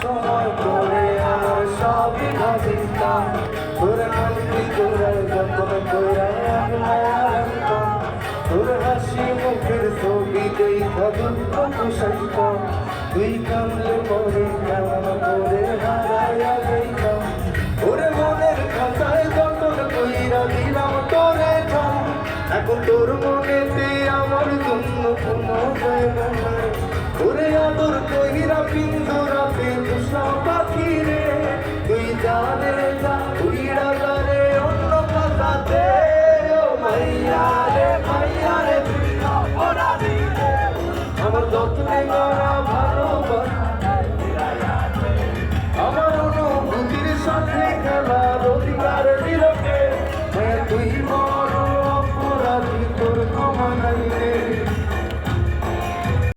সময় করে আমার সবই ভাবিতাম তোর হাসি তোর যখন তোর হাসি মুখের ছবি দেখা দুঃখ কুশাইতাম তুই কামলে পরে কেমন করে হারাইয়া যাইতাম ওরে মনের খাতায় যতন কইরা দিলাম তোরে ঠাম এখন তোর মনেতে আমার জন্য কোনো জায়গা নাই ওরে আদর কইরা পিন্দুরাতে তুষা পাখি রে তুই জানে যা উইরা জানে অন্য কথাতে ও মাইয়া রে তুই অপরাধী রে আমার যত্নে